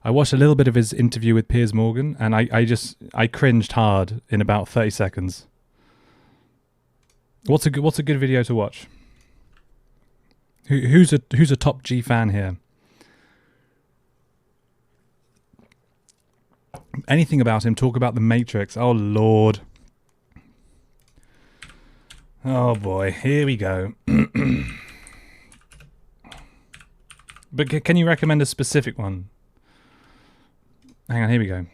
I watched a little bit of his interview with Piers Morgan, and I cringed hard in about 30 seconds. What's a good video to watch? Who's a top G fan here? Anything about him? Talk about the Matrix. Oh Lord. Oh boy, here we go. But can you recommend a specific one? Hang on, here we go.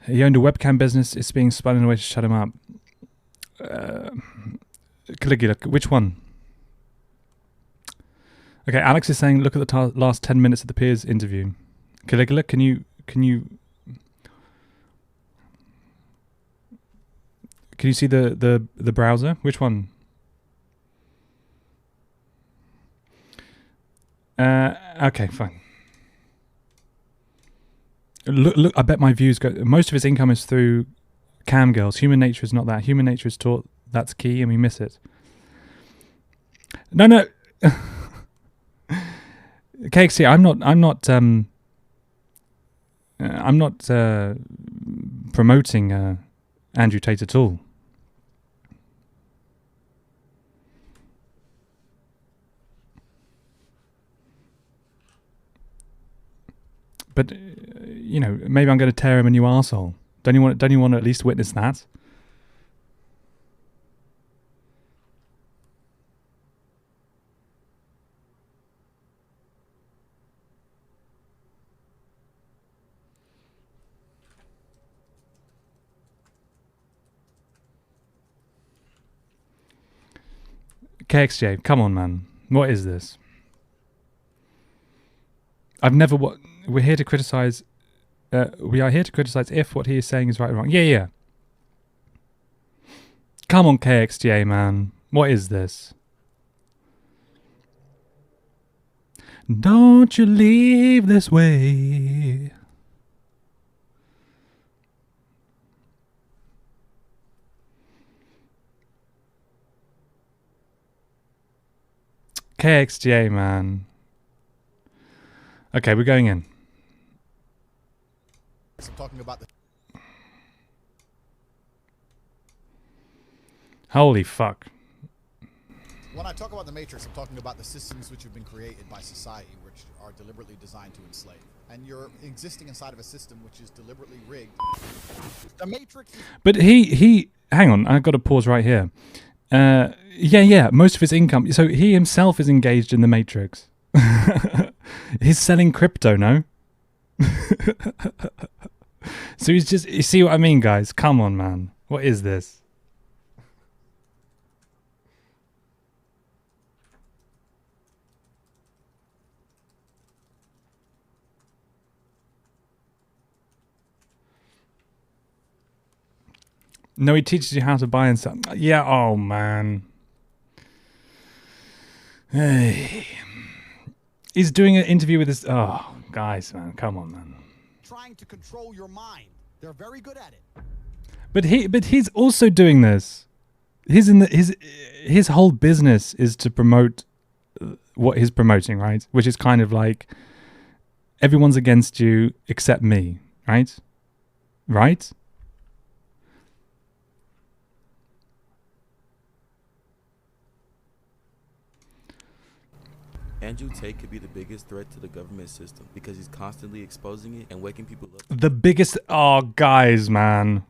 He owned a webcam business. It's being spun in a way to shut him up. Caligula, which one? Okay, Alex is saying, look at the last 10 minutes of the Piers interview. Caligula, can you see the browser? Which one? Okay, fine. Look, I bet my views go... Most of his income is through cam girls. Human nature is not that. Human nature is taught that's key and we miss it. No. KXC, I'm not promoting Andrew Tate at all. But you know, maybe I'm going to tear him a new arsehole. Don't you want to at least witness that? KXJ, come on, man. What is this? We're here to criticize. We are here to criticize if what he is saying is right or wrong. Yeah. Come on, KXJ, man. What is this? Don't you leave this way. KXJ, man. Okay, we're going in. I'm talking about the... Holy fuck. When I talk about the Matrix, I'm talking about the systems which have been created by society, which are deliberately designed to enslave. And you're existing inside of a system which is deliberately rigged. The Matrix... But he hang on, I've got to pause right here. Yeah, most of his income... So he himself is engaged in the Matrix. He's selling crypto, no? So he's just... You see what I mean, guys? Come on, man. What is this? No, he teaches you how to buy and sell. Yeah, oh, man. Hey. He's doing an interview with this... Oh, guys, man. Come on, man. Trying to control your mind. They're very good at it. But he's also doing this. His whole business is to promote what he's promoting, right? Which is kind of like everyone's against you except me, right? Right? Andrew Tate could be the biggest threat to the government system because he's constantly exposing it and waking people up. The biggest... Oh, guys, man.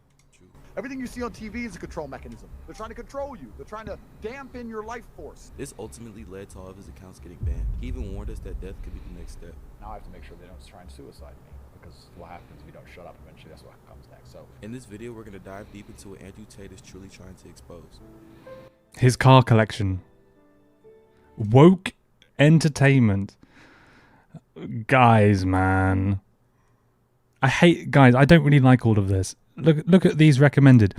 Everything you see on TV is a control mechanism. They're trying to control you. They're trying to dampen your life force. This ultimately led to all of his accounts getting banned. He even warned us that death could be the next step. Now I have to make sure they don't try and suicide me, because what happens if you don't shut up eventually? That's what comes next. So in this video, we're going to dive deep into what Andrew Tate is truly trying to expose. His car collection. Woke entertainment. Guys, man. Guys, I don't really like all of this. Look at these recommended.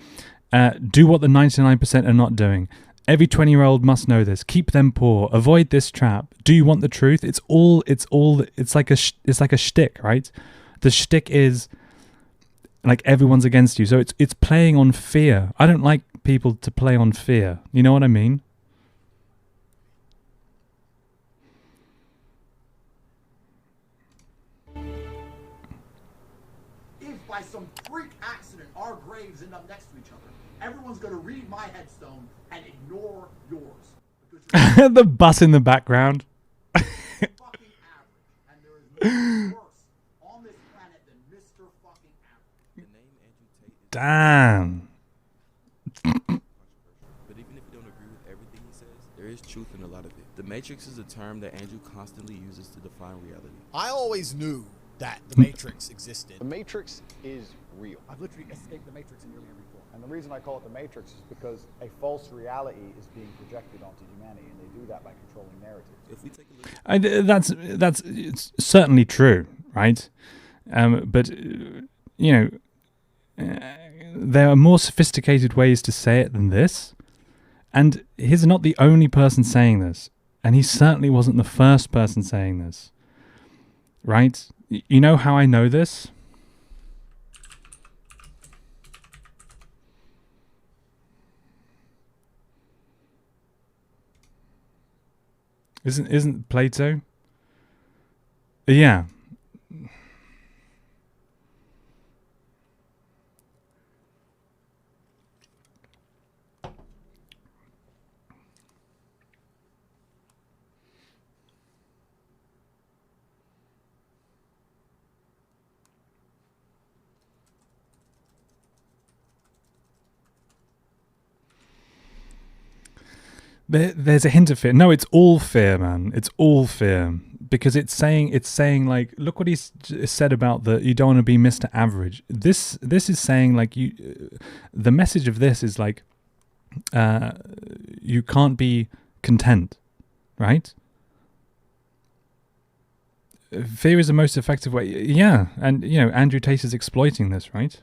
Do what the 99% are not doing. Every 20-year-old must know this. Keep them poor. Avoid this trap. Do you want the truth? It's like a shtick, right? The shtick is like everyone's against you. So it's playing on fear. I don't like people to play on fear. You know what I mean? If by some freak accident our graves end up next to each other, everyone's going to read my headstone and ignore yours. Because you're The bus in the background. fucking average, and there is no one worse on this planet than Mr. Fucking Average. The name Andrew Tate is Damn. but even if you don't agree with everything he says, there is truth in a lot of it. The Matrix is a term that Andrew constantly uses to define reality. I always knew that the Matrix existed. The Matrix is real. I've literally escaped the Matrix in nearly every form. And the reason I call it the Matrix is because a false reality is being projected onto humanity, and they do that by controlling narratives. If we take a look That's it's certainly true, right? But you know, there are more sophisticated ways to say it than this, and he's not the only person saying this, and he certainly wasn't the first person saying this, right? You know how I know this? Isn't Plato? Yeah. There's a hint of fear. No, it's all fear, man. It's all fear, because it's saying like, look what he's said about you don't want to be Mr. Average. This is saying like the message of this is like, you can't be content, right? Fear is the most effective way. Yeah, and Andrew Tate is exploiting this, right?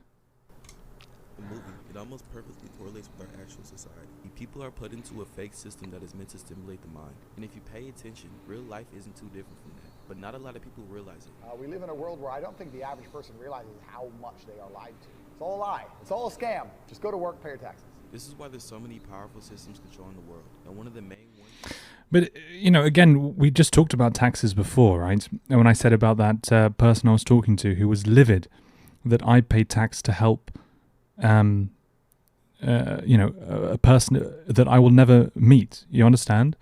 the movie, it almost perfectly correlates with our actual society. People are put into a fake system that is meant to stimulate the mind. And if you pay attention, real life isn't too different from that. But not a lot of people realize it. We live in a world where I don't think the average person realizes how much they are lied to. It's all a lie. It's all a scam. Just go to work, pay your taxes. This is why there's so many powerful systems controlling the world. And one of the main ones... But, again, we just talked about taxes before, right? And when I said about that person I was talking to who was livid that I paid tax to help... a person that I will never meet. You understand?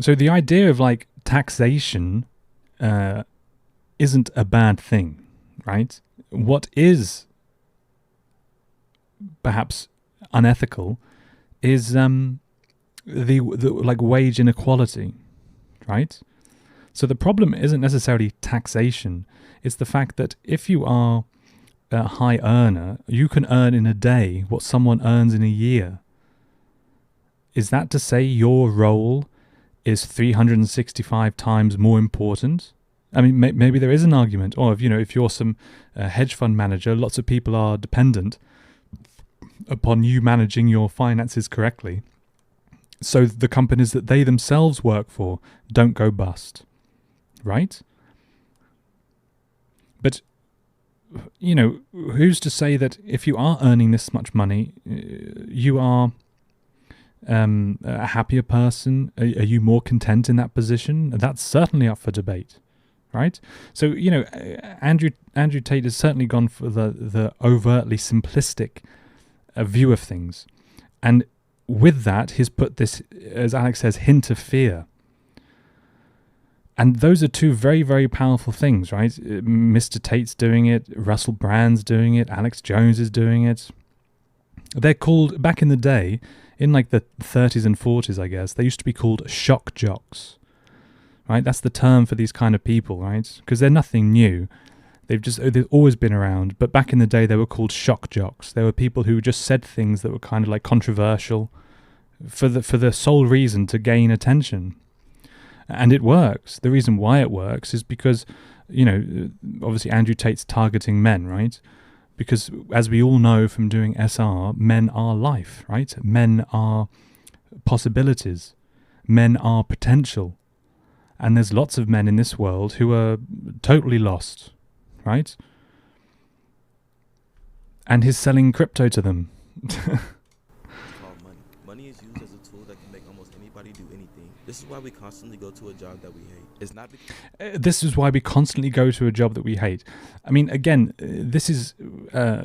So the idea of like taxation isn't a bad thing, right? What is perhaps unethical is the like wage inequality, right? So the problem isn't necessarily taxation. It's the fact that if you are a high earner, you can earn in a day what someone earns in a year. Is that to say your role is 365 times more important? I mean, maybe there is an argument. Or if you're some hedge fund manager, lots of people are dependent upon you managing your finances correctly, so the companies that they themselves work for don't go bust, right? But who's to say that if you are earning this much money, you are a happier person? Are you more content in that position? That's certainly up for debate, right? So, Andrew Tate has certainly gone for the overtly simplistic view of things. And with that, he's put this, as Alex says, hint of fear. And those are two very, very powerful things, right? Mr. Tate's doing it, Russell Brand's doing it, Alex Jones is doing it. They're called, back in the day, in like the 30s and 40s, I guess, they used to be called shock jocks, right? That's the term for these kind of people, right? Because they're nothing new. They've always been around. But back in the day, they were called shock jocks. They were people who just said things that were kind of like controversial for the sole reason to gain attention. And it works. The reason why it works is because, obviously Andrew Tate's targeting men, right? Because as we all know from doing SR, men are life, right? Men are possibilities. Men are potential. And there's lots of men in this world who are totally lost, right? And he's selling crypto to them. It's called money. Money is used as a tool that can make almost anybody do anything. This is why we constantly go to a job that we hate. It's not because This is why we constantly go to a job that we hate. I mean, again, this is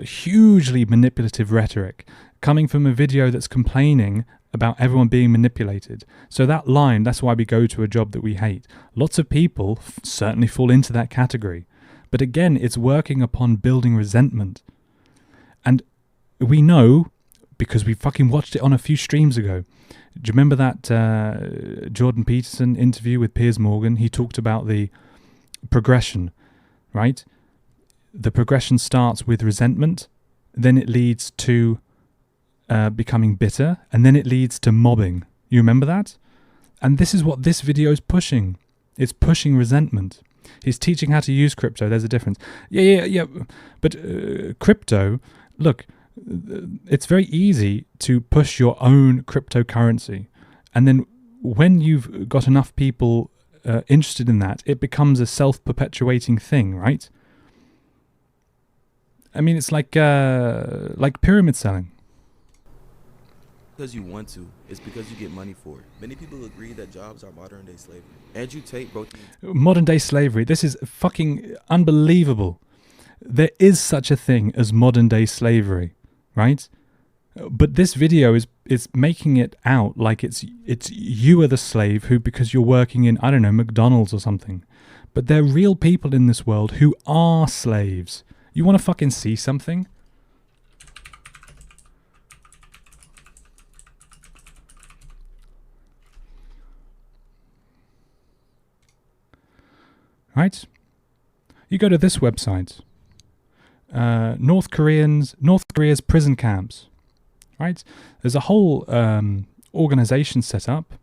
hugely manipulative rhetoric coming from a video that's complaining about everyone being manipulated. So that line, that's why we go to a job that we hate. Lots of people certainly fall into that category. But again, it's working upon building resentment. And we know, because we fucking watched it on a few streams ago. Do you remember that Jordan Peterson interview with Piers Morgan? He talked about the progression, right? The progression starts with resentment, then it leads to becoming bitter, and then it leads to mobbing. You remember that? And this is what this video is pushing. It's pushing resentment. He's teaching how to use crypto. There's a difference. Yeah. But crypto, look, it's very easy to push your own cryptocurrency. And then when you've got enough people interested in that, it becomes a self-perpetuating thing, right? I mean, it's like pyramid selling. because you want to. It's because you get money for it. Many people agree that jobs are modern day slavery. Andrew Tate wrote Modern day slavery. This is fucking unbelievable. There is such a thing as modern day slavery, right? But this video is making it out like it's you are the slave who, because you're working in, I don't know, McDonald's or something. But there are real people in this world who are slaves. You want to fucking see something? Right? You go to this website. North Korea's prison camps. Right? There's a whole organization set up.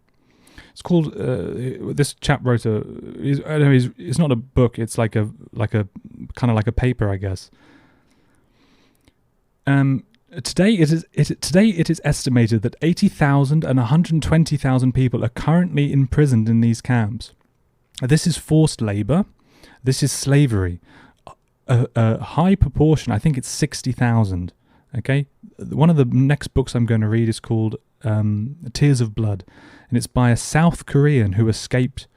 It's called. This chap wrote it's not a book. It's like a kind of like a paper, I guess. Today it is estimated that 80,000 and 120,000 people are currently imprisoned in these camps. This is forced labor. This is slavery. A high proportion, I think it's 60,000. Okay? One of the next books I'm going to read is called Tears of Blood. And it's by a South Korean who escaped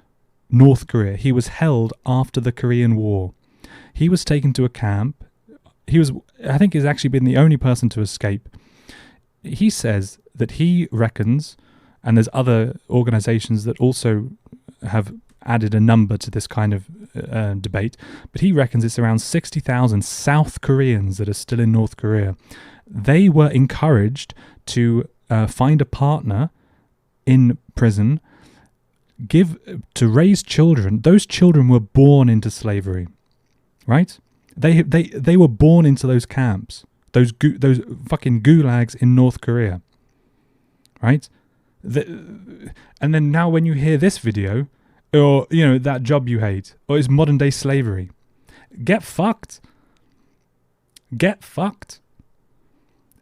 North Korea. He was held after the Korean War. He was taken to a camp. I think he's actually been the only person to escape. He says that he reckons, and there's other organizations that also have added a number to this kind of debate, but he reckons it's around 60,000 South Koreans that are still in North Korea. They were encouraged to find a partner in prison, to raise children. Those children were born into slavery, right? They were born into those camps, those fucking gulags in North Korea, right? And then now when you hear this video, or that job you hate, or it's modern day slavery, get fucked. Get fucked.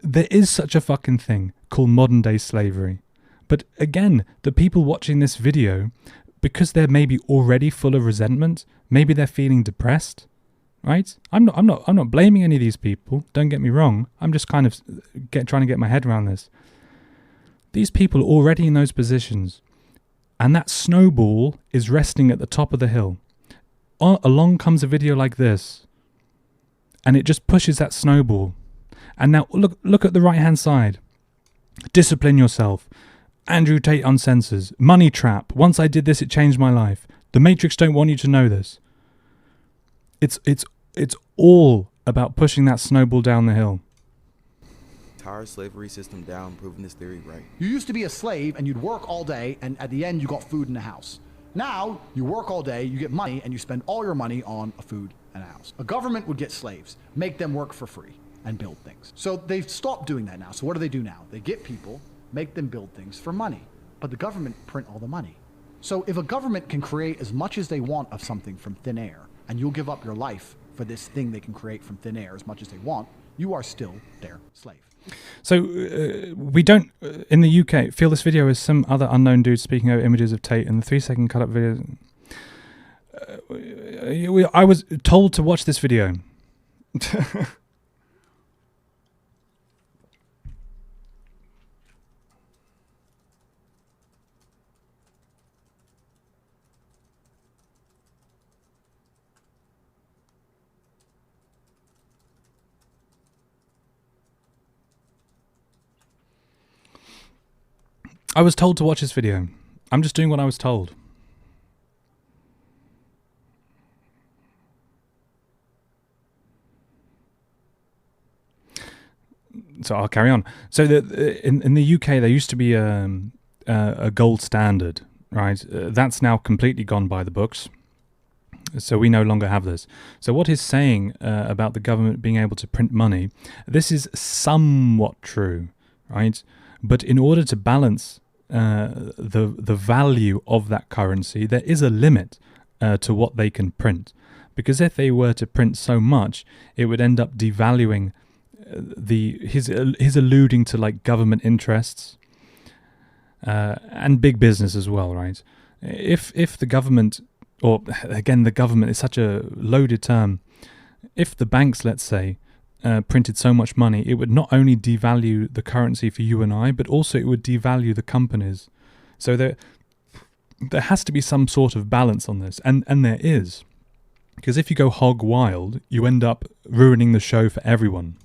There is such a fucking thing called modern day slavery. But again, the people watching this video, because they're maybe already full of resentment, maybe they're feeling depressed, right? I'm not blaming any of these people. Don't get me wrong. I'm just kind of trying to get my head around this. These people are already in those positions, and that snowball is resting at the top of the hill. Along comes a video like this, and it just pushes that snowball. And now look at the right-hand side. Discipline yourself. Andrew Tate uncensors. Money trap. Once I did this, it changed my life. The Matrix don't want you to know this. It's all about pushing that snowball down the hill. entire slavery system down, proving this theory right. You used to be a slave and you'd work all day, and at the end you got food in the house. Now you work all day, you get money, and you spend all your money on a food and a house. A government would get slaves, make them work for free, and build things. So they've stopped doing that now. So what do they do now? They get people, make them build things for money. But the government print all the money. So if a government can create as much as they want of something from thin air, and you'll give up your life for this thing they can create from thin air as much as they want, you are still their slave. So we don't, in the UK, feel this video as some other unknown dude speaking over images of Tate, and the 3-second cut-up video. I was told to watch this video. I was told to watch this video. I'm just doing what I was told. So I'll carry on. So in the UK, there used to be a gold standard, right? That's now completely gone by the books. So we no longer have this. So what he's saying about the government being able to print money, this is somewhat true, right? But in order to balance the value of that currency, there is a limit to what they can print. Because if they were to print so much, it would end up devaluing he's alluding to like government interests and big business as well, right? If the government, or again the government is such a loaded term, if the banks, let's say, printed so much money, it would not only devalue the currency for you and I, but also it would devalue the companies. So there has to be some sort of balance on this, and there is, because if you go hog wild, you end up ruining the show for everyone.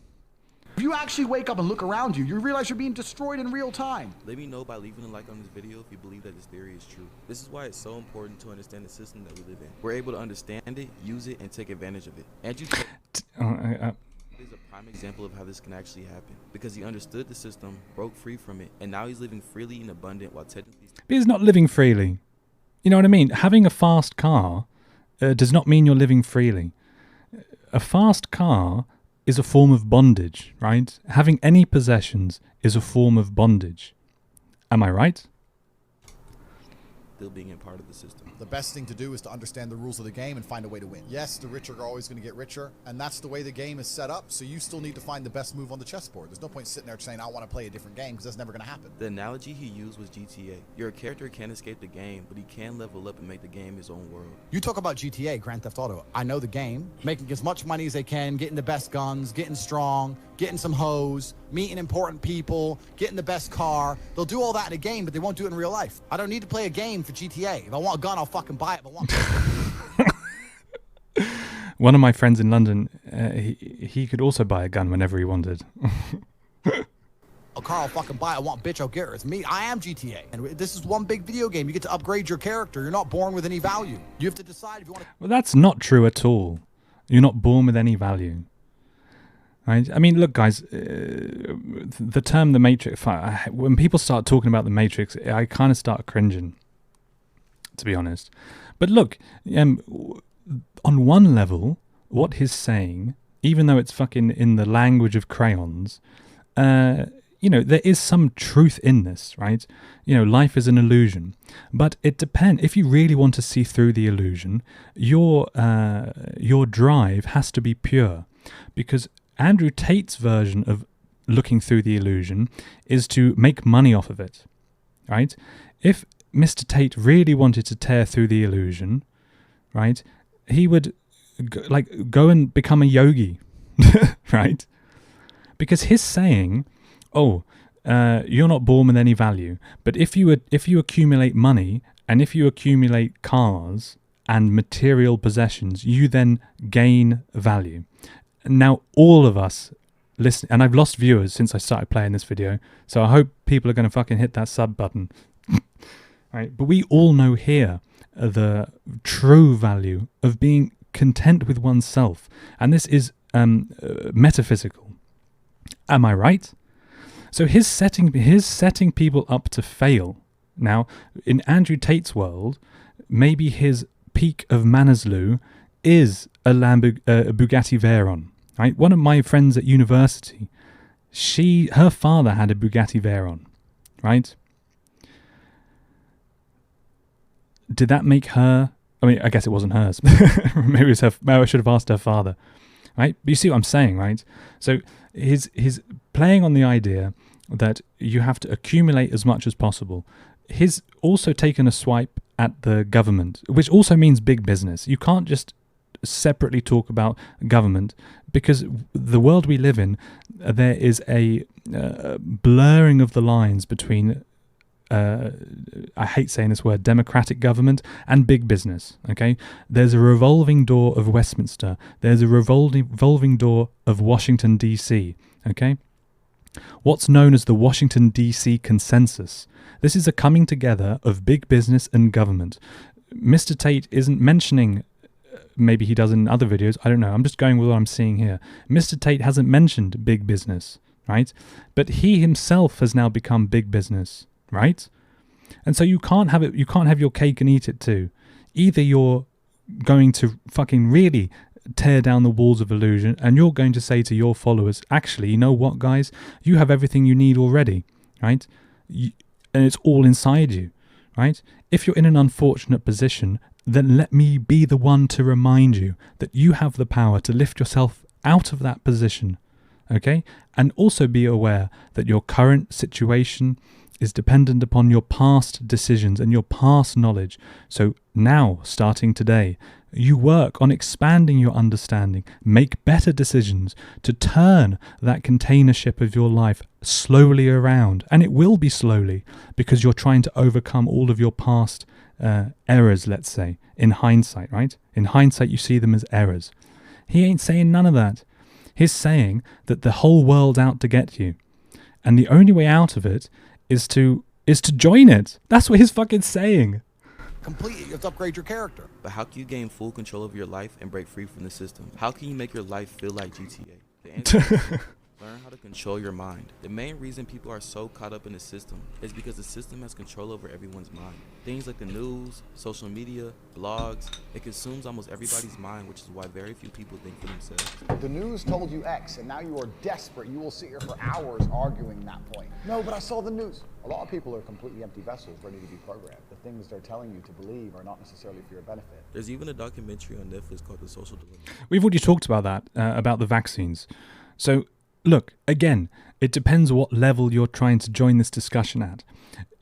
If you actually wake up and look around you, you realize you're being destroyed in real time. Let me know by leaving a like on this video if you believe that this theory is true. This is why it's so important to understand the system that we live in. We're able to understand it, use it, and take advantage of it. Andrew Tate is a prime example of how this can actually happen, because he understood the system, broke free from it, and now he's living freely and abundant while technically... But he's not living freely. You know what I mean? Having a fast car does not mean you're living freely. A fast car is a form of bondage, right? Having any possessions is a form of bondage. Am I right? Still being a part of the system. The best thing to do is to understand the rules of the game and find a way to win. Yes, the rich are always going to get richer, and that's the way the game is set up, so you still need to find the best move on the chessboard. There's no point sitting there saying, I want to play a different game, because that's never going to happen. The analogy he used was GTA. Your character can't escape the game, but he can level up and make the game his own world. You talk about GTA, Grand Theft Auto. I know the game, making as much money as they can, getting the best guns, getting strong, getting some hoes, meeting important people, getting the best car. They'll do all that in a game, but they won't do it in real life. I don't need to play a game for GTA. If I want a gun, I'll fucking buy it. If I want One of my friends in London, he could also buy a gun whenever he wanted. a car, I'll fucking buy it. I want bitch, I'll get her. It's me. I am GTA. And this is one big video game. You get to upgrade your character. You're not born with any value. You have to decide if you want to... Well, that's not true at all. You're not born with any value. Right? I mean, look, guys, the term The Matrix, when people start talking about The Matrix, I kind of start cringing, to be honest. But look, on one level, what he's saying, even though it's fucking in the language of crayons, there is some truth in this, right? Life is an illusion. But it depends. If you really want to see through the illusion, your drive has to be pure. Because Andrew Tate's version of looking through the illusion is to make money off of it, right? If Mr. Tate really wanted to tear through the illusion, right, he would go and become a yogi, right? Because he's saying, you're not born with any value, but if you accumulate money and if you accumulate cars and material possessions, you then gain value. Now, all of us listen, and I've lost viewers since I started playing this video, so I hope people are going to fucking hit that sub button. Right? But we all know here the true value of being content with oneself, and this is metaphysical. Am I right? So he's setting people up to fail. Now, in Andrew Tate's world, maybe his peak of Manaslu is a Bugatti Veyron, right? One of my friends at university, her father had a Bugatti Veyron, right? Did that make her? I mean, I guess it wasn't hers. Maybe it was her. Maybe I should have asked her father, right? But you see what I'm saying, right? So he's playing on the idea that you have to accumulate as much as possible. He's also taken a swipe at the government, which also means big business. You can't just separately talk about government, because the world we live in, there is a blurring of the lines between I hate saying this word, democratic government and big business. Okay, there's a revolving door of Westminster. There's a revolving door of Washington DC. Okay, what's known as the Washington DC consensus. This is a coming together of big business and government. Mr. Tate isn't mentioning. Maybe he does in other videos. I don't know. I'm just going with what I'm seeing here. Mr. Tate hasn't mentioned big business, right? But he himself has now become big business. Right? And so you can't have it, you can't have your cake and eat it too. Either you're going to fucking really tear down the walls of illusion and you're going to say to your followers, actually, you know what, guys? You have everything you need already, right? And it's all inside you, right? If you're in an unfortunate position, then let me be the one to remind you that you have the power to lift yourself out of that position, okay? And also be aware that your current situation is dependent upon your past decisions and your past knowledge. So now, starting today, you work on expanding your understanding, make better decisions to turn that container ship of your life slowly around. And it will be slowly, because you're trying to overcome all of your past errors, let's say, in hindsight, right? In hindsight, you see them as errors. He ain't saying none of that. He's saying that the whole world's out to get you. And the only way out of it is to join it. That's what he's fucking saying. Completely, you have to upgrade your character. But how can you gain full control of your life and break free from the system? How can you make your life feel like GTA? The answer is learn how to control your mind. The main reason people are so caught up in the system is because the system has control over everyone's mind. Things like the news, social media, blogs, it consumes almost everybody's mind, which is why very few people think for themselves. The news told you X, and now you are desperate. You will sit here for hours arguing that point. No, but I saw the news. A lot of people are completely empty vessels, ready to be programmed. The things they're telling you to believe are not necessarily for your benefit. There's even a documentary on Netflix called The Social Dilemma. We've already talked about that, about the vaccines. So, look, again, it depends what level you're trying to join this discussion at.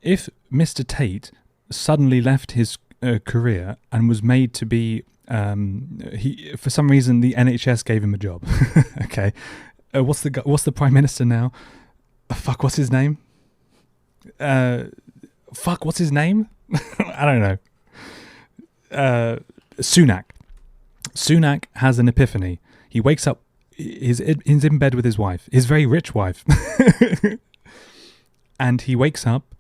If Mr. Tate suddenly left his career and was made to be, for some reason, the NHS gave him a job. Okay, what's the Prime Minister now? What's his name? What's his name? I don't know. Sunak. Sunak has an epiphany. He wakes up. He's in bed with his wife, his very rich wife, and he wakes up,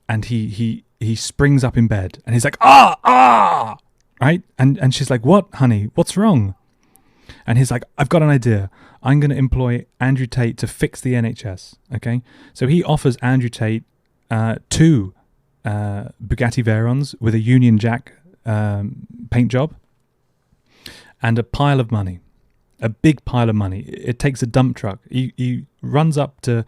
and he springs up in bed, and he's like, right, and she's like, what, honey, what's wrong? And he's like, I've got an idea. I'm going to employ Andrew Tate to fix the NHS. Okay, so he offers Andrew Tate 2 Bugatti Veyrons with a Union Jack paint job and a pile of money. A big pile of money. It takes a dump truck. He runs up to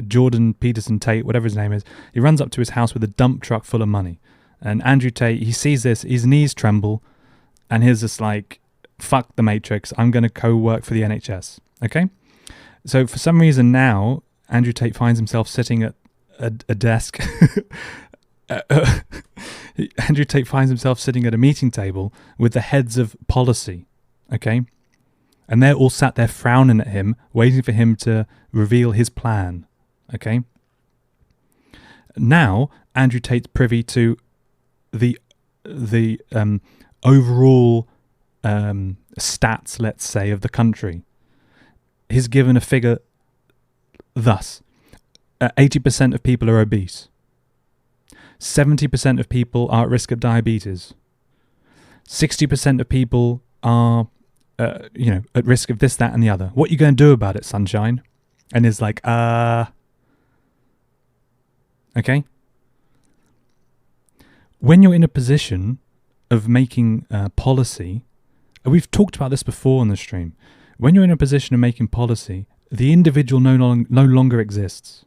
Jordan Peterson Tate, whatever his name is. He runs up to his house with a dump truck full of money. And Andrew Tate, he sees this, his knees tremble, and he's just like, fuck the Matrix, I'm going to co-work for the NHS. Okay? So for some reason now, Andrew Tate finds himself sitting at a desk. Andrew Tate finds himself sitting at a meeting table with the heads of policy, okay? And they're all sat there frowning at him, waiting for him to reveal his plan, okay? Now, Andrew Tate's privy to the overall stats, let's say, of the country. He's given a figure thus. 80% of people are obese. 70% of people are at risk of diabetes. 60% of people are, at risk of this, that, and the other. What are you going to do about it, sunshine? And it's like, okay. When you're in a position of making policy, we've talked about this before on the stream. When you're in a position of making policy, the individual no longer exists.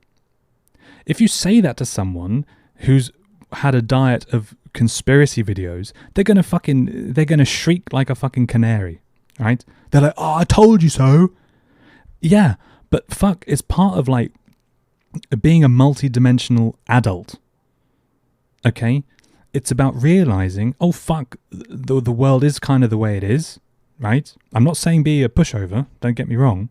If you say that to someone who's had a diet of conspiracy videos, they're gonna shriek like a fucking canary, right? They're like, oh, I told you so. Yeah, but fuck, it's part of like being a multi-dimensional adult. Okay? It's about realizing, oh fuck, the world is kind of the way it is, right? I'm not saying be a pushover, don't get me wrong.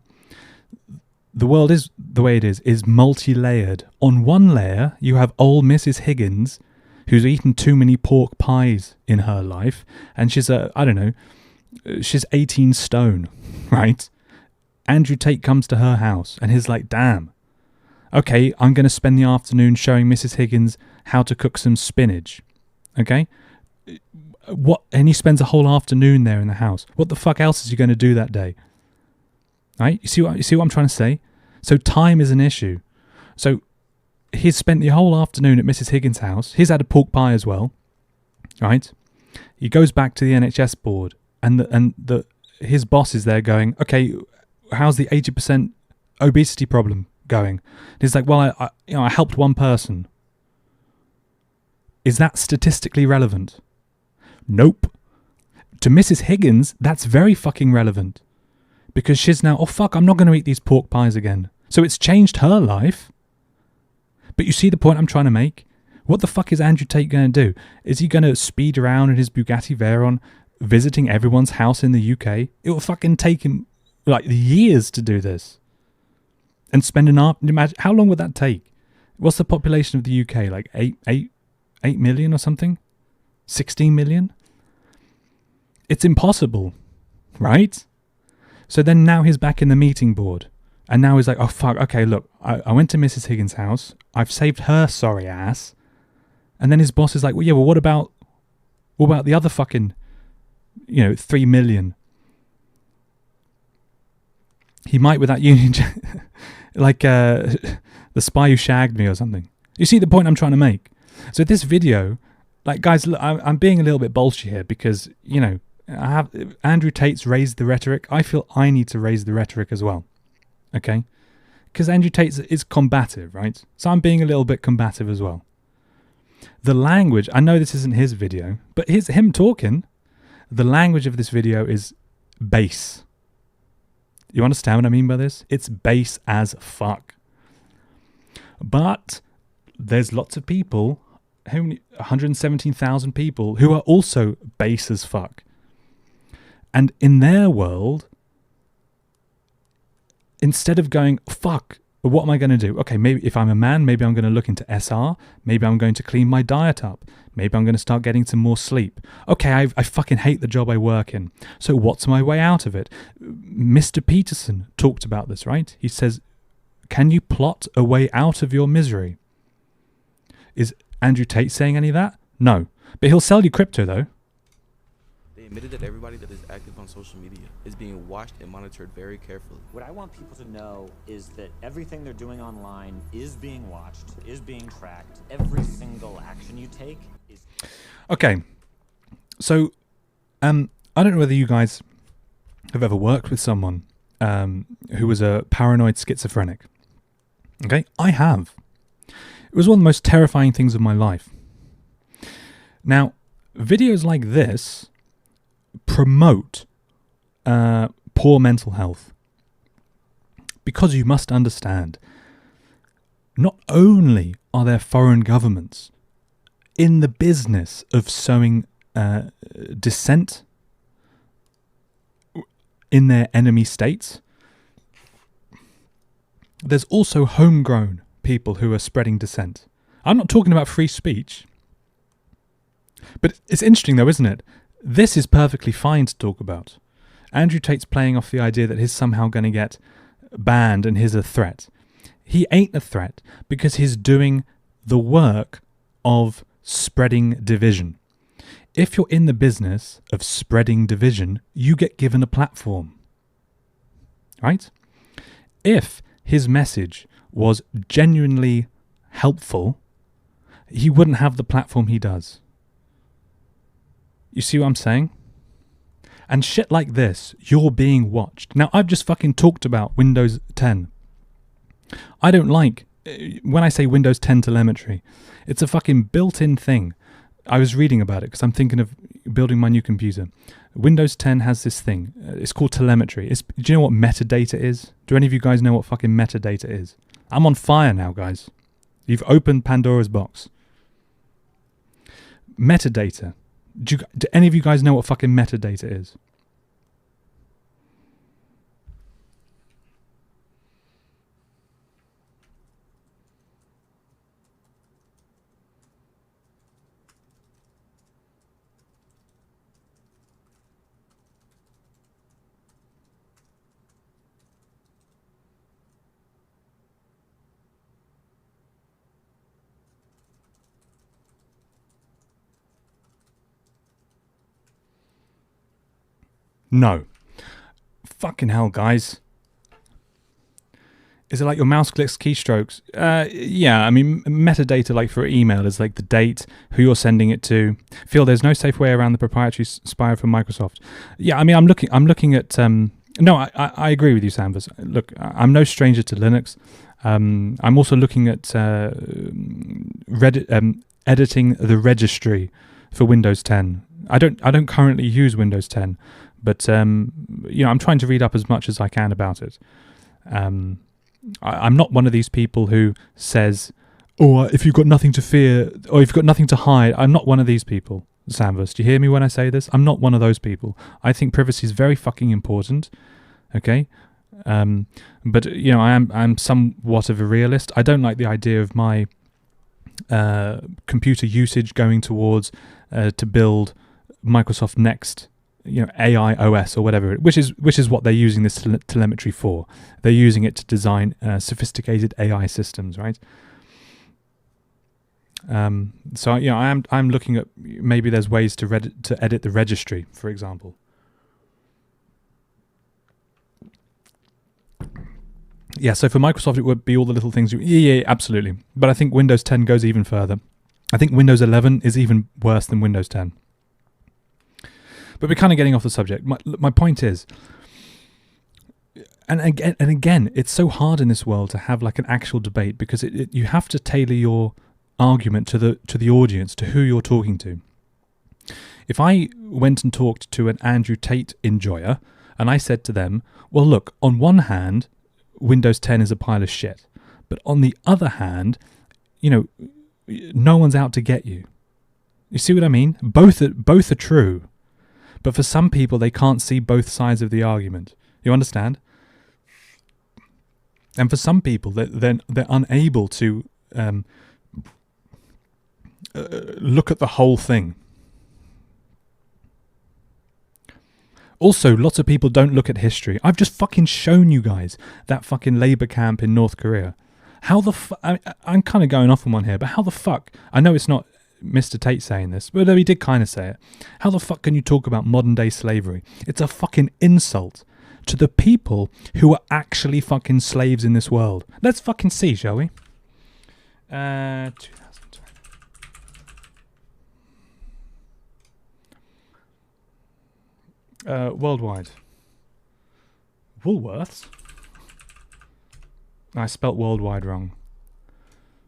The world is the way it is multi-layered. On one layer, you have old Mrs. Higgins, who's eaten too many pork pies in her life, and she's she's 18 stone, right? Andrew Tate comes to her house, and he's like, damn, okay, I'm going to spend the afternoon showing Mrs. Higgins how to cook some spinach. Okay? What? And he spends a whole afternoon there in the house. What the fuck else is he going to do that day? Right? You see what I'm trying to say? So time is an issue. So he's spent the whole afternoon at Mrs. Higgins' house. He's had a pork pie as well. Right? He goes back to the NHS board, and his boss is there going, okay, how's the 80% obesity problem going? And he's like, well, I helped one person. Is that statistically relevant? Nope. To Mrs. Higgins, that's very fucking relevant. Because she's now, oh fuck, I'm not going to eat these pork pies again. So it's changed her life. But you see the point I'm trying to make? What the fuck is Andrew Tate going to do? Is he going to speed around in his Bugatti Veyron, visiting everyone's house in the UK? It will fucking take him like years to do this. And spend imagine, how long would that take? What's the population of the UK? Like 8 million or something? 16 million? It's impossible, right? So then now he's back in the meeting board. And now he's like, oh fuck, okay, look, I went to Mrs. Higgins' house. I've saved her sorry ass. And then his boss is like, well, yeah, well, what about the other fucking, 3 million? He might with that union, like the spy who shagged me or something. You see the point I'm trying to make? So this video, like, guys, look, I'm being a little bit bolshy here because, Andrew Tate's raised the rhetoric. I feel I need to raise the rhetoric as well. Okay? Because Andrew Tate is combative, right? So I'm being a little bit combative as well. The language, I know this isn't his video, but here's him talking. The language of this video is base. You understand what I mean by this? It's base as fuck. But there's lots of people, 117,000 people, who are also base as fuck. And in their world, instead of going, fuck, what am I going to do? Okay, maybe if I'm a man, maybe I'm going to look into SR. Maybe I'm going to clean my diet up. Maybe I'm going to start getting some more sleep. Okay, I fucking hate the job I work in. So what's my way out of it? Mr. Peterson talked about this, right? He says, can you plot a way out of your misery? Is Andrew Tate saying any of that? No. But he'll sell you crypto, though. They admitted that everybody that is active on social media is being watched and monitored very carefully. What I want people to know is that everything they're doing online is being watched, is being tracked. Every single action you take is... Okay. So, I don't know whether you guys have ever worked with someone who was a paranoid schizophrenic. Okay? I have. It was one of the most terrifying things of my life. Now, videos like this promote poor mental health. Because you must understand, not only are there foreign governments in the business of sowing dissent in their enemy states, there's also homegrown people who are spreading dissent. I'm not talking about free speech. But it's interesting though, isn't it? This is perfectly fine to talk about. Andrew Tate's playing off the idea that he's somehow going to get banned and he's a threat. He ain't a threat because he's doing the work of spreading division. If you're in the business of spreading division, you get given a platform. Right? If his message was genuinely helpful, he wouldn't have the platform he does. You see what I'm saying? And shit like this, you're being watched. Now, I've just fucking talked about Windows 10. I don't like, when I say Windows 10 telemetry, it's a fucking built-in thing. I was reading about it because I'm thinking of building my new computer. Windows 10 has this thing. It's called telemetry. Do you know what metadata is? Do any of you guys know what fucking metadata is? I'm on fire now, guys. You've opened Pandora's box. Metadata. Do any of you guys know what fucking metadata is? No. Fucking hell, guys. Is it like your mouse clicks, keystrokes? Yeah, I mean, metadata, like for email, is like the date, who you're sending it to. Phil, there's no safe way around the proprietary spyware from Microsoft. Yeah, I mean, I'm looking at. No, I agree with you, Sambas. Look, I'm no stranger to Linux. I'm also looking at editing the registry for Windows 10. I don't currently use Windows 10. But I'm trying to read up as much as I can about it. I'm not one of these people who says, "Oh, if you've got nothing to fear, or you've got nothing to hide." I'm not one of these people, Samvas. Do you hear me when I say this? I'm not one of those people. I think privacy is very fucking important. Okay, but I'm somewhat of a realist. I don't like the idea of my computer usage going towards to build Microsoft Next. AI OS or whatever, which is what they're using this telemetry for. They're using it to design sophisticated AI systems, right? So I'm looking at maybe there's ways to edit the registry, for example. Yeah, so for Microsoft it would be all the little things. Yeah, absolutely. But I think Windows 10 goes even further. I think Windows 11 is even worse than Windows 10. But we're kind of getting off the subject. My point is, and again, it's so hard in this world to have like an actual debate because you have to tailor your argument to the audience, to who you're talking to. If I went and talked to an Andrew Tate enjoyer and I said to them, well, look, on one hand, Windows 10 is a pile of shit, but on the other hand, no one's out to get you. You see what I mean? Both are true. But for some people, they can't see both sides of the argument. You understand? And for some people, they're unable to look at the whole thing. Also, lots of people don't look at history. I've just fucking shown you guys that fucking labor camp in North Korea. How the I'm kind of going off on one here, but how the fuck? I know it's not Mr. Tate saying this, but he did kind of say it. How the fuck can you talk about modern day slavery? It's a fucking insult to the people who are actually fucking slaves in this world. Let's fucking see, shall we? 2020. Worldwide. Woolworths? I spelt worldwide wrong.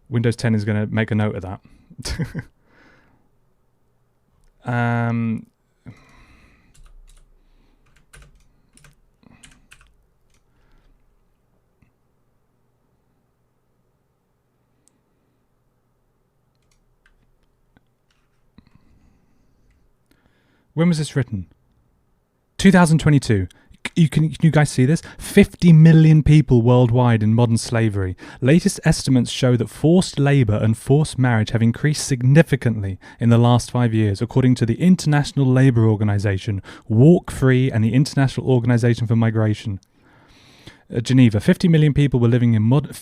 Windows 10 is going to make a note of that. When was this written? 2022. Can you guys see this? 50 million people worldwide in modern slavery. Latest estimates show that forced labour and forced marriage have increased significantly in the last 5 years, according to the International Labour Organization, Walk Free, and the International Organization for Migration. Geneva, 50 million people were living in modern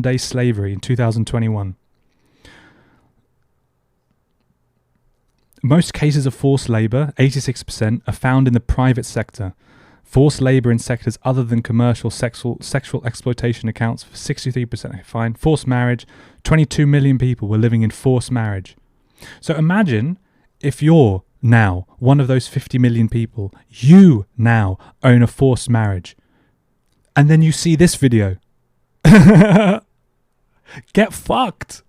day slavery in 2021. Most cases of forced labour, 86%, are found in the private sector. Forced labour in sectors other than commercial sexual exploitation accounts for 63%. Okay, fine. Forced marriage, 22 million people were living in forced marriage. So imagine if you're now one of those 50 million people, you now own a forced marriage. And then you see this video. Get fucked.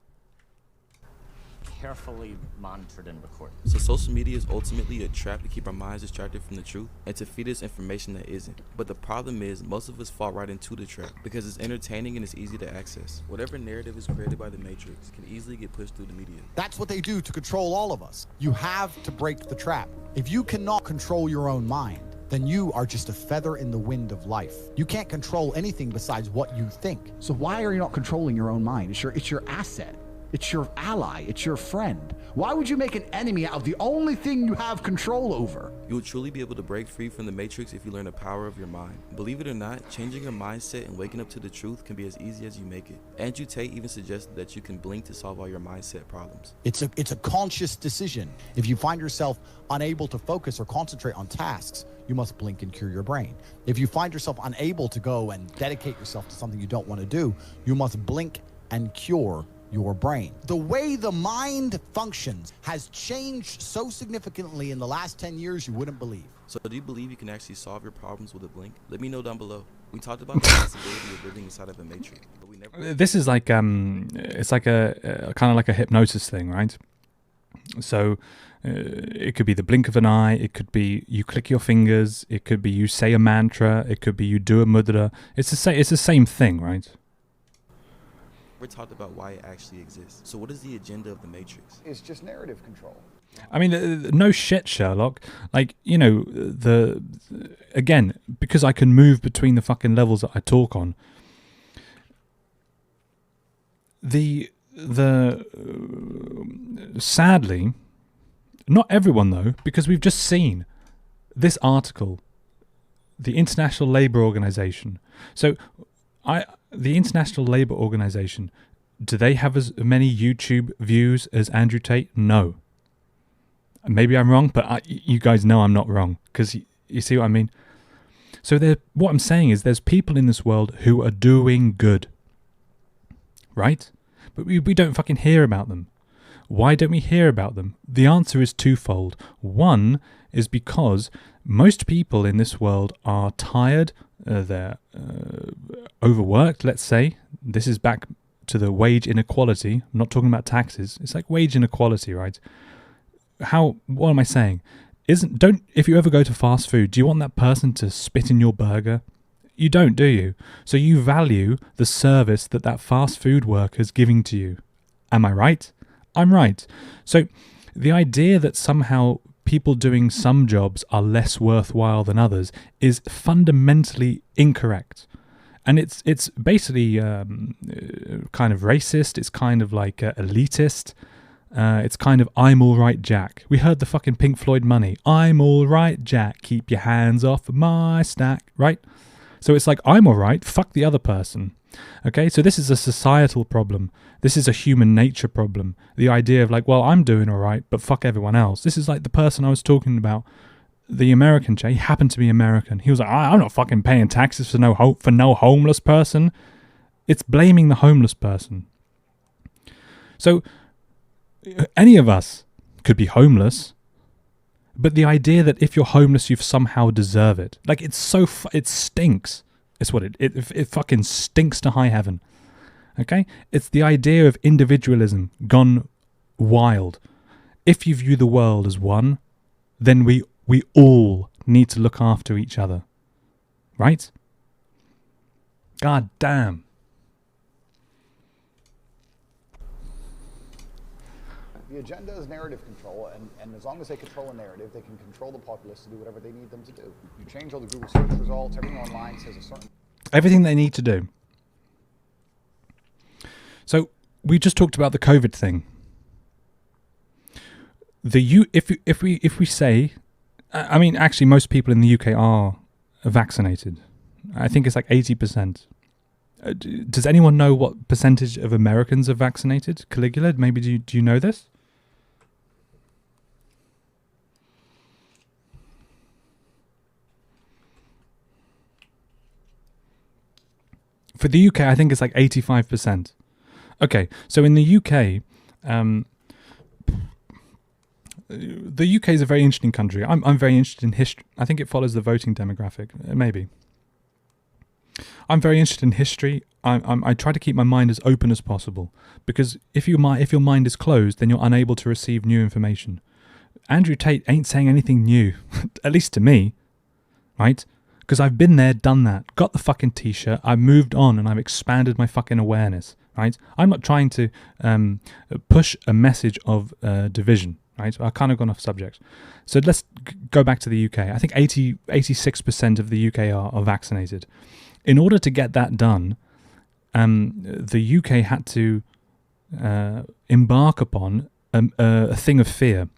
carefully monitored and recorded. So social media is ultimately a trap to keep our minds distracted from the truth and to feed us information that isn't. But the problem is most of us fall right into the trap because it's entertaining and it's easy to access. Whatever narrative is created by the Matrix can easily get pushed through the media. That's what they do to control all of us. You have to break the trap. If you cannot control your own mind, then you are just a feather in the wind of life. You can't control anything besides what you think. So why are you not controlling your own mind? It's your asset. It's your ally. It's your friend. Why would you make an enemy out of the only thing you have control over? You will truly be able to break free from the Matrix if you learn the power of your mind. Believe it or not, changing your mindset and waking up to the truth can be as easy as you make it. Andrew Tate even suggested that you can blink to solve all your mindset problems. It's a conscious decision. If you find yourself unable to focus or concentrate on tasks, you must blink and cure your brain. If you find yourself unable to go and dedicate yourself to something you don't want to do, you must blink and cure your brain. The way the mind functions has changed so significantly in the last 10 years you wouldn't believe. So do you believe you can actually solve your problems with a blink? Let me know down below. We talked about the possibility of living inside of a matrix, but we never... This is like it's like a kind of like a hypnosis thing, right? So it could be the blink of an eye, it could be you click your fingers, it could be you say a mantra, it could be you do a mudra. It's the same thing, right? We're talked about why it actually exists. So what is the agenda of the Matrix? It's just narrative control. I mean, no shit, Sherlock. Like, you know, again, because I can move between the fucking levels that I talk on. Sadly, not everyone though, because we've just seen this article, the International Labour Organization. So, the International Labour Organization, do they have as many YouTube views as Andrew Tate? No. Maybe I'm wrong, but you guys know I'm not wrong, because you see what I mean? So what I'm saying is there's people in this world who are doing good, right? But we don't fucking hear about them. Why don't we hear about them? The answer is twofold. One is because most people in this world are tired, they're overworked, let's say. This is back to the wage inequality. I'm not talking about taxes. It's like wage inequality, right? What am I saying? If you ever go to fast food, do you want that person to spit in your burger? You don't, do you? So you value the service that fast food worker is giving to you. Am I right? I'm right. So the idea that somehow people doing some jobs are less worthwhile than others is fundamentally incorrect. And it's basically kind of racist. It's kind of like elitist. It's kind of I'm all right, Jack. We heard the fucking Pink Floyd Money. I'm all right, Jack. Keep your hands off of my stack, right? So it's like I'm all right. Fuck the other person. Okay, so this is a societal problem. This is a human nature problem. The idea of like, well, I'm doing all right, but fuck everyone else. This is like the person I was talking about, the American chap. He happened to be American. He was like, I'm not fucking paying taxes for no homeless person. It's blaming the homeless person. So any of us could be homeless, but the idea that if you're homeless, you somehow deserve it. Like it stinks. It's what it fucking stinks to high heaven. Okay? It's the idea of individualism gone wild. If you view the world as one, then we all need to look after each other. Right? God damn. The agenda is narrative control, and as long as they control a narrative, they can control the populace to do whatever they need them to do. You change all the Google search results, everything online says a certain... Everything they need to do. So we just talked about the COVID thing. If we say, I mean, actually, most people in the UK are vaccinated. I think it's like 80%. Does anyone know what percentage of Americans are vaccinated? Caligula, maybe do you know this? For the UK, I think it's like 85%. Okay, so in the UK, the UK is a very interesting country. I'm very interested in history. I think it follows the voting demographic, maybe. I'm very interested in history. I try to keep my mind as open as possible, because if your mind is closed, then you're unable to receive new information. Andrew Tate ain't saying anything new, at least to me, right? Because I've been there, done that, got the fucking t-shirt, I've moved on, and I've expanded my fucking awareness, right? I'm not trying to push a message of division, right? I've kind of gone off subject. So let's go back to the UK. I think 86% of the UK are vaccinated. In order to get that done, the UK had to embark upon a thing of fear.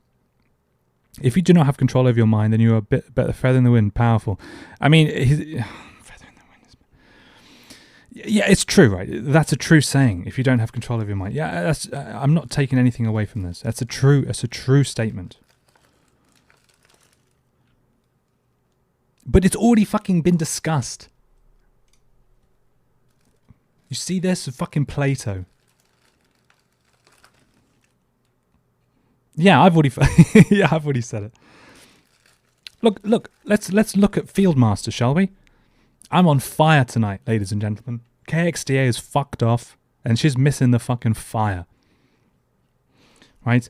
If you do not have control over your mind, then you are a bit better, feather in the wind, powerful. I mean, feather in the wind is... Yeah, it's true, right? That's a true saying. If you don't have control of your mind, yeah, that's. I'm not taking anything away from this. That's a true statement. But it's already fucking been discussed. You see this? Fucking Plato. Yeah, I've already said it. Look, let's look at Fieldmaster, shall we? I'm on fire tonight, ladies and gentlemen. KXDA is fucked off, and she's missing the fucking fire. Right?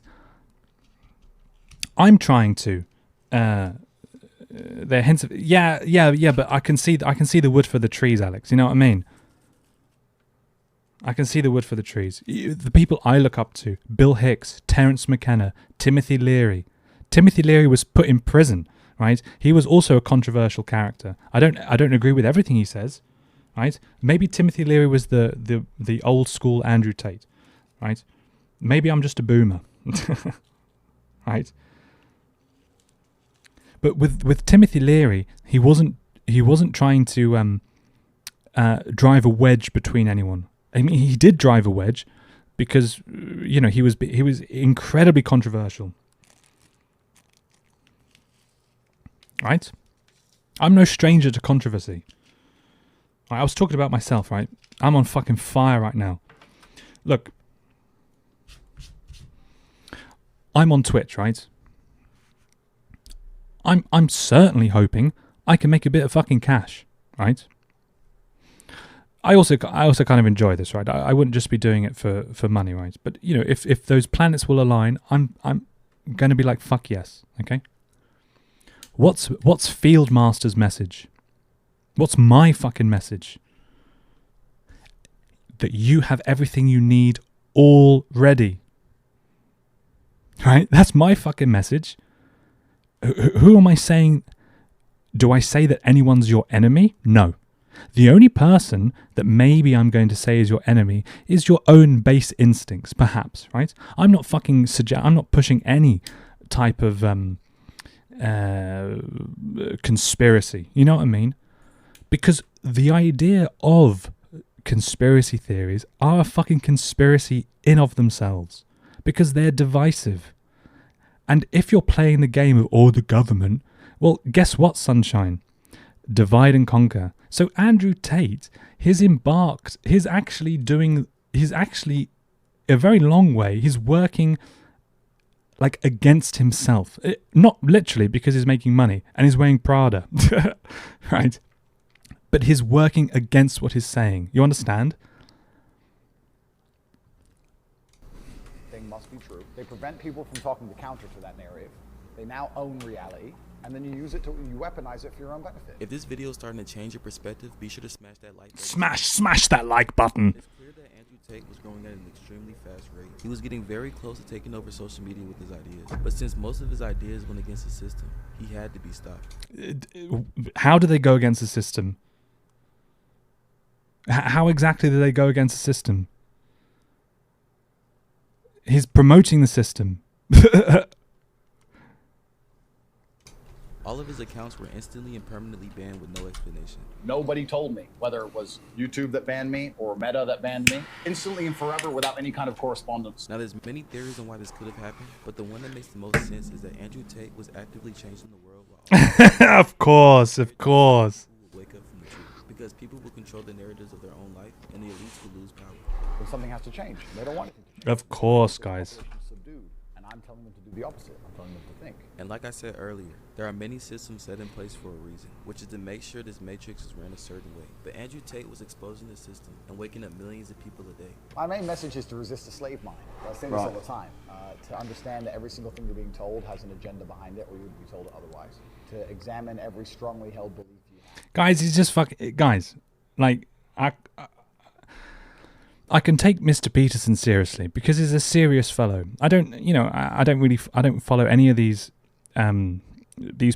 I'm trying to. There are hints of yeah, but I can see the wood for the trees, Alex. You know what I mean? I can see the wood for the trees. The people I look up to: Bill Hicks, Terence McKenna, Timothy Leary. Timothy Leary was put in prison, right? He was also a controversial character. I don't agree with everything he says, right? Maybe Timothy Leary was the old school Andrew Tate, right? Maybe I'm just a boomer, right? But with Timothy Leary, he wasn't trying to drive a wedge between anyone. I mean, he did drive a wedge because, you know, he was incredibly controversial. Right? I'm no stranger to controversy. I was talking about myself, right? I'm on fucking fire right now. Look. I'm on Twitch, right? I'm certainly hoping I can make a bit of fucking cash, right? I also kind of enjoy this, right? I wouldn't just be doing it for money, right? But you know, if those planets will align, I'm going to be like, fuck yes, okay? What's Fieldmaster's message? What's my fucking message? That you have everything you need already, right? That's my fucking message. Who am I saying? Do I say that anyone's your enemy? No. The only person that maybe I'm going to say is your enemy is your own base instincts, perhaps, right? I'm not I'm not pushing any type of conspiracy. You know what I mean? Because the idea of conspiracy theories are a fucking conspiracy in of themselves, because they're divisive. And if you're playing the game of the government, well, guess what, sunshine? Divide and conquer. So Andrew Tate, he's actually a very long way. He's working like against himself. Not literally, because he's making money and he's wearing Prada, right? But he's working against what he's saying. You understand? Thing must be true. They prevent people from talking to counter to that narrative. They now own reality. And then you weaponize it for your own benefit. If this video is starting to change your perspective, be sure to smash that like button. Smash that like button. It's clear that Andrew Tate was growing at an extremely fast rate. He was getting very close to taking over social media with his ideas. But since most of his ideas went against the system, he had to be stopped. How do they go against the system? How exactly do they go against the system? He's promoting the system. All of his accounts were instantly and permanently banned with no explanation. Nobody told me, whether it was YouTube that banned me or Meta that banned me, instantly and forever without any kind of correspondence. Now, there's many theories on why this could have happened, but the one that makes the most sense is that Andrew Tate was actively changing the world while Of course. people will wake up from the truth, because people will control the narratives of their own life, and the elites will lose power. But something has to change. They don't want it to change. Of course, guys. Subdued, and I'm telling them to do the opposite. I'm telling them to think. And like I said earlier, there are many systems set in place for a reason, which is to make sure this matrix is ran a certain way. But Andrew Tate was exposing the system and waking up millions of people a day. My main message is to resist the slave mind. I say this all the time. To understand that every single thing you're being told has an agenda behind it, or you would be told otherwise. To examine every strongly held belief you have. Guys, he's just fucking... Guys, like, I can take Mr. Peterson seriously because he's a serious fellow. I don't follow any of these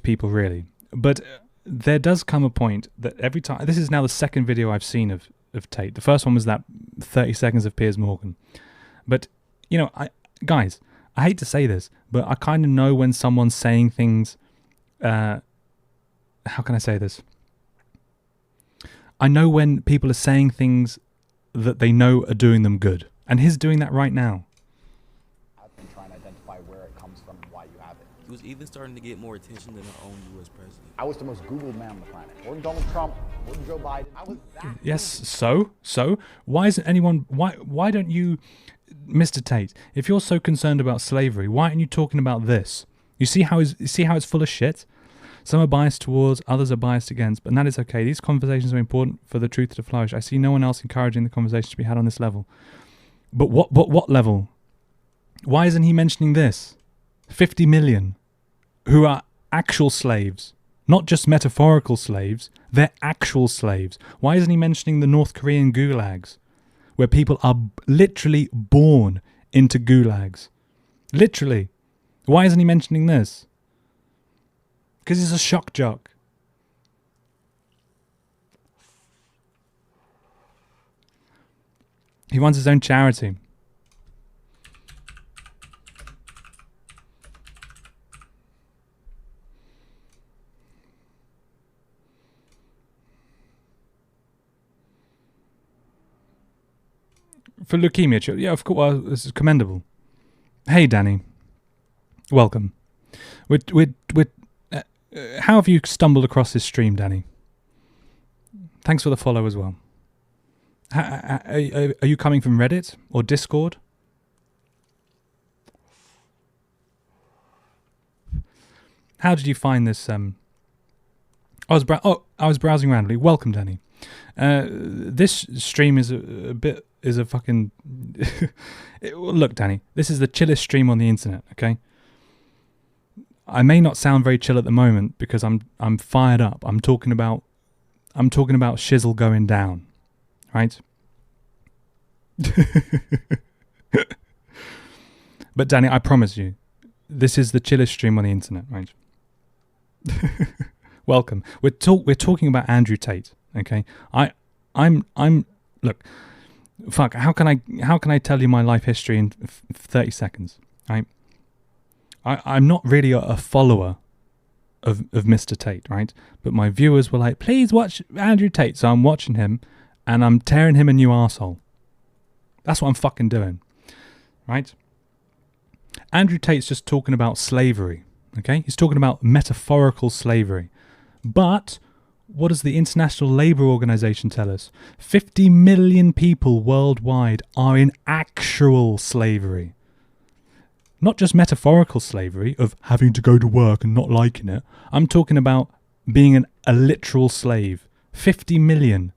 people really. But there does come a point that every time... This is now the second video I've seen of Tate. The first one was that 30 seconds of Piers Morgan. But, guys, I hate to say this, but I kind of know when someone's saying things... how can I say this? I know when people are saying things that they know are doing them good. And he's doing that right now. I've been trying to identify where it comes from and why you have it. He was even starting to get more attention than our own U.S. president. I was the most Googled man on the planet. Wasn't Donald Trump, wasn't Joe Biden. I was that. Yes, so why isn't anyone... Why don't you... Mr. Tate, if you're so concerned about slavery, why aren't you talking about this? You see how it's full of shit? Some are biased towards, others are biased against, but that is okay. These conversations are important for the truth to flourish. I see no one else encouraging the conversation to be had on this level. But what level? Why isn't he mentioning this? 50 million who are actual slaves, not just metaphorical slaves, they're actual slaves. Why isn't he mentioning the North Korean gulags, where people are literally born into gulags? Literally. Why isn't he mentioning this? Because he's a shock jock. He runs his own charity. For leukemia, yeah, of course, well, this is commendable. Hey, Danny. Welcome. How have you stumbled across this stream, Danny? Thanks for the follow as well. Are you coming from Reddit or Discord? How did you find this? I was browsing randomly. Welcome, Danny. This stream is a fucking... Look, Danny, this is the chillest stream on the internet, okay? I may not sound very chill at the moment because I'm fired up. I'm talking about shizzle going down, right? But Danny, I promise you, this is the chillest stream on the internet, right? Welcome. We're talking about Andrew Tate, okay? I'm look, fuck. How can I tell you my life history in 30 seconds, right? I'm not really a follower of Mr. Tate, right? But my viewers were like, please watch Andrew Tate. So I'm watching him and I'm tearing him a new arsehole. That's what I'm fucking doing, right? Andrew Tate's just talking about slavery, okay? He's talking about metaphorical slavery. But what does the International Labour Organization tell us? 50 million people worldwide are in actual slavery. Not just metaphorical slavery of having to go to work and not liking it. I'm talking about being a literal slave. 50 million.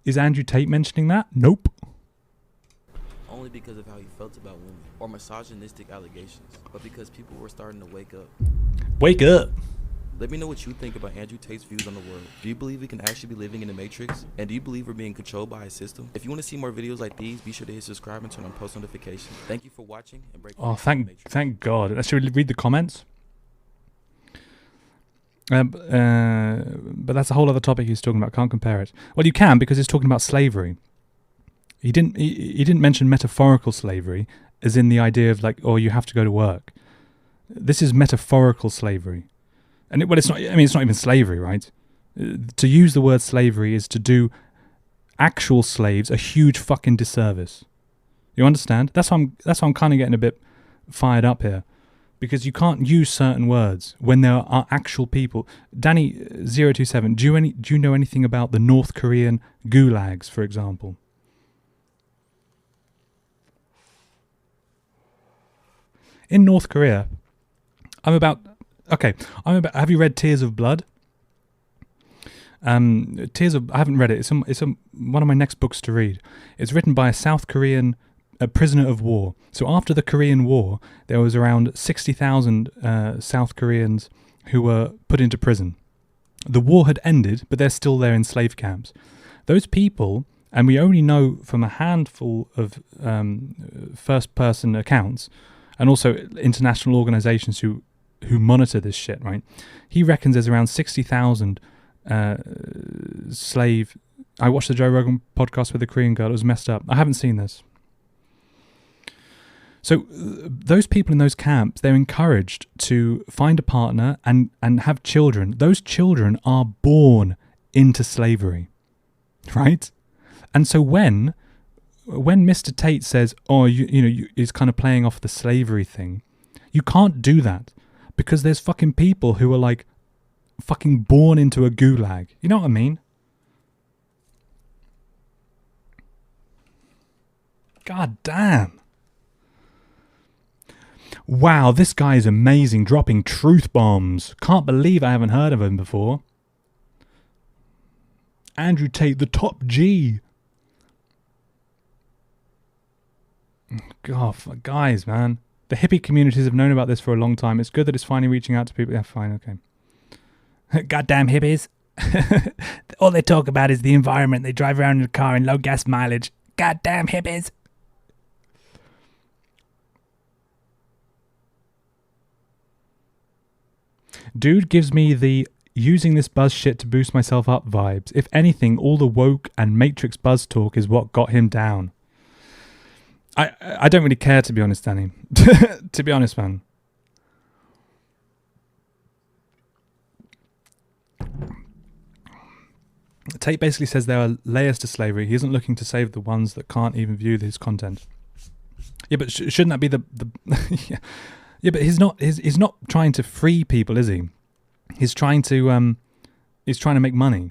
Is Andrew Tate mentioning that? Nope. Only because of how he felt about women or misogynistic allegations, but because people were starting to wake up. Wake up. Let me know what you think about Andrew Tate's views on the world. Do you believe we can actually be living in the Matrix? And do you believe we're being controlled by a system? If you want to see more videos like these, be sure to hit subscribe and turn on post notifications. Thank you for watching and break. Oh, thank God. Should we read the comments? But that's a whole other topic he's talking about. Can't compare it. Well, you can, because he's talking about slavery. He didn't mention metaphorical slavery, as in the idea of like, oh, you have to go to work. This is metaphorical slavery. And it's not. I mean, it's not even slavery, right? To use the word slavery is to do actual slaves a huge fucking disservice. You understand? That's why I'm kind of getting a bit fired up here, because you can't use certain words when there are actual people. Danny027, do you know anything about the North Korean gulags, for example? In North Korea, I'm about okay. Have you read Tears of Blood? I haven't read it. It's one of my next books to read. It's written by a South Korean prisoner of war. So after the Korean War, there was around 60,000 South Koreans who were put into prison. The war had ended, but they're still there in slave camps. Those people, and we only know from a handful of first-person accounts, and also international organizations who monitor this shit, right? He reckons there's around 60,000 slave... I watched the Joe Rogan podcast with a Korean girl. It was messed up. I haven't seen this. So those people in those camps, they're encouraged to find a partner and have children. Those children are born into slavery, right? And so when Mr. Tate says, "Oh, he's kind of playing off the slavery thing," you can't do that because there's fucking people who are like fucking born into a gulag. You know what I mean? God damn. Wow, this guy is amazing, dropping truth bombs. Can't believe I haven't heard of him before. Andrew Tate, the top G. God, guys, man. The hippie communities have known about this for a long time. It's good that it's finally reaching out to people. Yeah, fine, okay. Goddamn hippies. All they talk about is the environment. They drive around in a car in low gas mileage. Goddamn hippies. Dude gives me the using this buzz shit to boost myself up vibes. If anything, all the woke and Matrix buzz talk is what got him down. I don't really care, to be honest, Danny. To be honest, man. Tate basically says there are layers to slavery. He isn't looking to save the ones that can't even view his content. Yeah, but shouldn't that be the yeah. Yeah, but he's not trying to free people, is he? He's trying to make money.